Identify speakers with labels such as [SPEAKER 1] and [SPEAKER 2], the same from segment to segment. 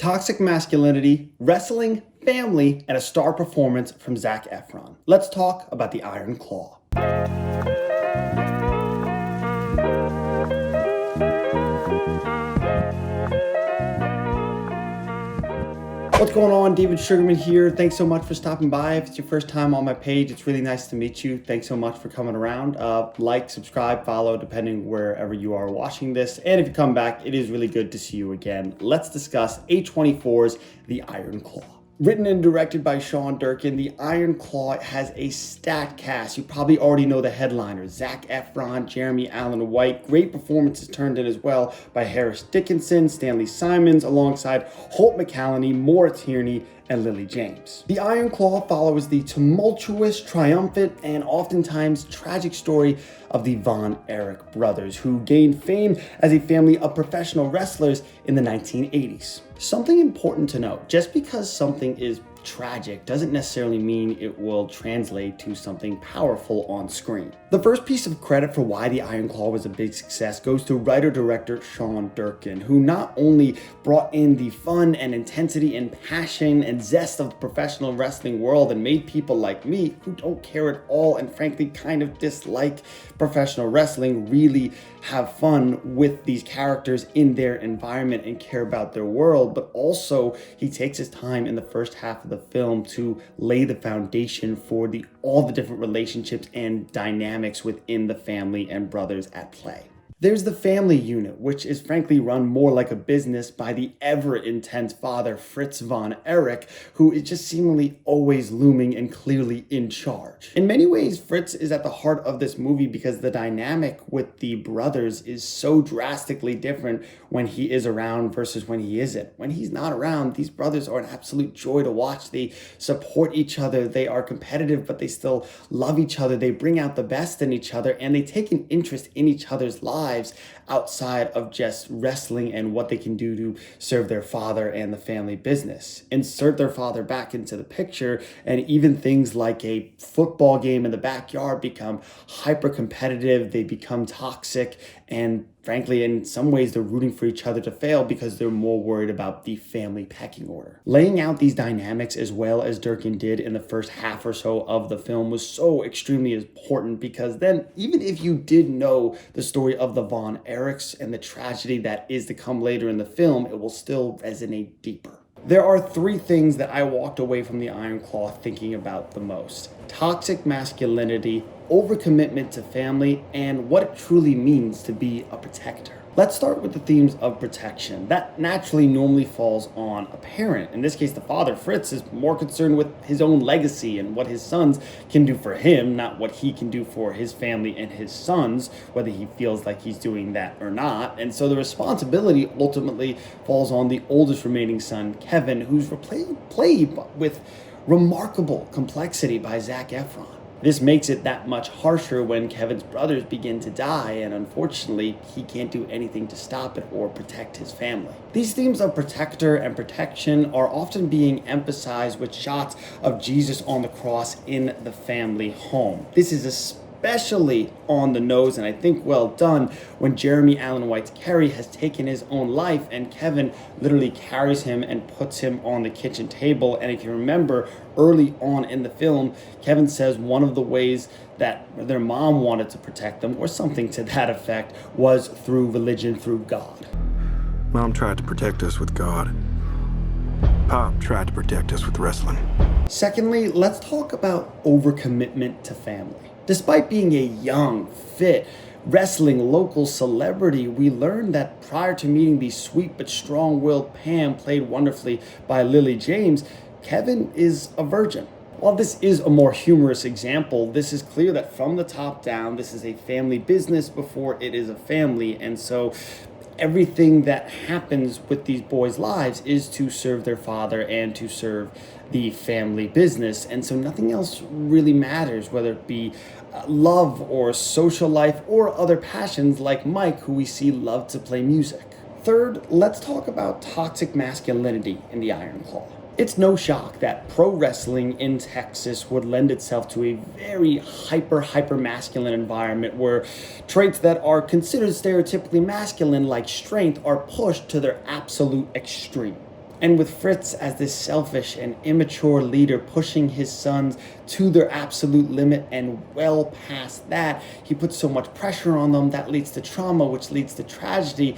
[SPEAKER 1] Toxic masculinity, wrestling, family, and a star performance from Zac Efron. Let's talk about the Iron Claw. What's going on? David Sugarman here. Thanks so much for stopping by. If it's your first time on my page, it's really nice to meet you. Thanks so much for coming around. Like, subscribe, follow, depending wherever you are watching this. And if you come back, it is really good to see you again. Let's discuss A24's The Iron Claw. Written and directed by Sean Durkin, The Iron Claw has a stacked cast. You probably already know the headliners: Zac Efron, Jeremy Allen White. Great performances turned in as well by Harris Dickinson, Stanley Simons, alongside Holt McCallany, Maura Tierney, and Lily James. The Iron Claw follows the tumultuous, triumphant, and oftentimes tragic story of the Von Erich brothers, who gained fame as a family of professional wrestlers in the 1980s. Something important to note: just because something is tragic doesn't necessarily mean it will translate to something powerful on screen. The first piece of credit for why The Iron Claw was a big success goes to writer-director Sean Durkin, who not only brought in the fun and intensity and passion and zest of the professional wrestling world and made people like me, who don't care at all and frankly kind of dislike professional wrestling, really have fun with these characters in their environment and care about their world, but also he takes his time in the first half of the film to lay the foundation for all the different relationships and dynamics within the family and brothers at play. There's the family unit, which is frankly run more like a business by the ever-intense father, Fritz von Erich, who is just seemingly always looming and clearly in charge. In many ways, Fritz is at the heart of this movie because the dynamic with the brothers is so drastically different when he is around versus when he isn't. When he's not around, these brothers are an absolute joy to watch. They support each other, they are competitive, but they still love each other. They bring out the best in each other, and they take an interest in each other's lives outside of just wrestling and what they can do to serve their father and the family business. Insert their father back into the picture, and even things like a football game in the backyard become hyper competitive. They become toxic, and frankly, in some ways, they're rooting for each other to fail because they're more worried about the family pecking order. Laying out these dynamics as well as Durkin did in the first half or so of the film was so extremely important, because then, even if you did know the story of the Von Erichs and the tragedy that is to come later in the film, it will still resonate deeper. There are three things that I walked away from The Iron Claw thinking about the most: toxic masculinity, overcommitment to family, and what it truly means to be a protector. Let's start with the themes of protection. That naturally normally falls on a parent. In this case, the father, Fritz, is more concerned with his own legacy and what his sons can do for him, not what he can do for his family and his sons, whether he feels like he's doing that or not. And so the responsibility ultimately falls on the oldest remaining son, Kevin, who's played with remarkable complexity by Zac Efron. This makes it that much harsher when Kevin's brothers begin to die, and unfortunately, he can't do anything to stop it or protect his family. These themes of protector and protection are often being emphasized with shots of Jesus on the cross in the family home. This is especially on the nose, and I think well done, when Jeremy Allen White's Carrie has taken his own life and Kevin literally carries him and puts him on the kitchen table. And if you remember, early on in the film, Kevin says one of the ways that their mom wanted to protect them, or something to that effect, was through religion, through God.
[SPEAKER 2] Mom tried to protect us with God. Pop tried to protect us with wrestling.
[SPEAKER 1] Secondly, let's talk about overcommitment to family. Despite being a young, fit, wrestling local celebrity, we learned that prior to meeting the sweet but strong-willed Pam, played wonderfully by Lily James, Kevin is a virgin. While this is a more humorous example, this is clear that from the top down, this is a family business before it is a family, and so everything that happens with these boys' lives is to serve their father and to serve the family business. And so nothing else really matters, whether it be love or social life or other passions like Mike, who we see love to play music. Third, let's talk about toxic masculinity in The Iron Claw. It's no shock that pro wrestling in Texas would lend itself to a very hyper masculine environment where traits that are considered stereotypically masculine, like strength, are pushed to their absolute extreme. And with Fritz as this selfish and immature leader pushing his sons to their absolute limit and well past that, he puts so much pressure on them that leads to trauma, which leads to tragedy.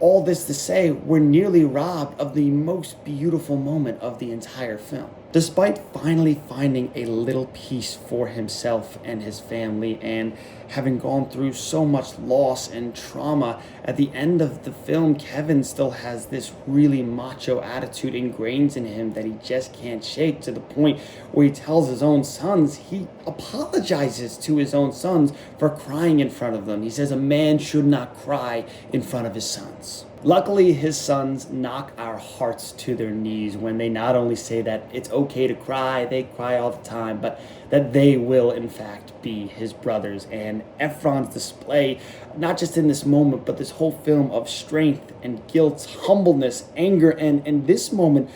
[SPEAKER 1] All this to say, we're nearly robbed of the most beautiful moment of the entire film. Despite finally finding a little peace for himself and his family and having gone through so much loss and trauma, at the end of the film, Kevin still has this really macho attitude ingrained in him that he just can't shake, to the point where he tells his own sons, he apologizes to his own sons for crying in front of them. He says a man should not cry in front of his sons. Luckily, his sons knock our hearts to their knees when they not only say that it's okay to cry, they cry all the time, but that they will in fact be his brothers. And Ephron's display, not just in this moment, but this whole film of strength and guilt, humbleness, anger, and in this moment,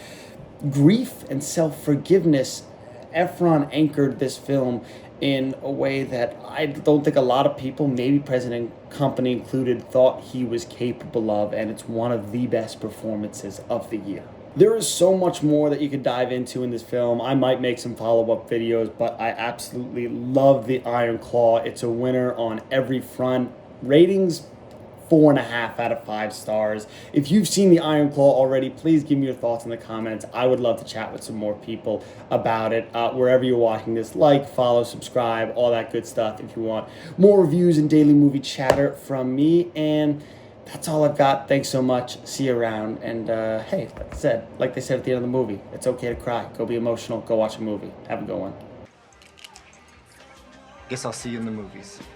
[SPEAKER 1] grief and self-forgiveness. Ephron anchored this film in a way that I don't think a lot of people, maybe President Company included, thought he was capable of, and it's one of the best performances of the year. There is so much more that you could dive into in this film. I might make some follow-up videos, but I absolutely love the Iron Claw. It's a winner on every front. Ratings, 4.5 out of 5 stars. If you've seen the Iron Claw already, please give me your thoughts in the comments. I would love to chat with some more people about it. Wherever you're watching this, like, follow, subscribe, all that good stuff if you want more reviews and daily movie chatter from me. And that's all I've got. Thanks so much. See you around. And hey, like they said at the end of the movie, it's okay to cry. Go be emotional. Go watch a movie. Have a good one.
[SPEAKER 3] Guess I'll see you in the movies.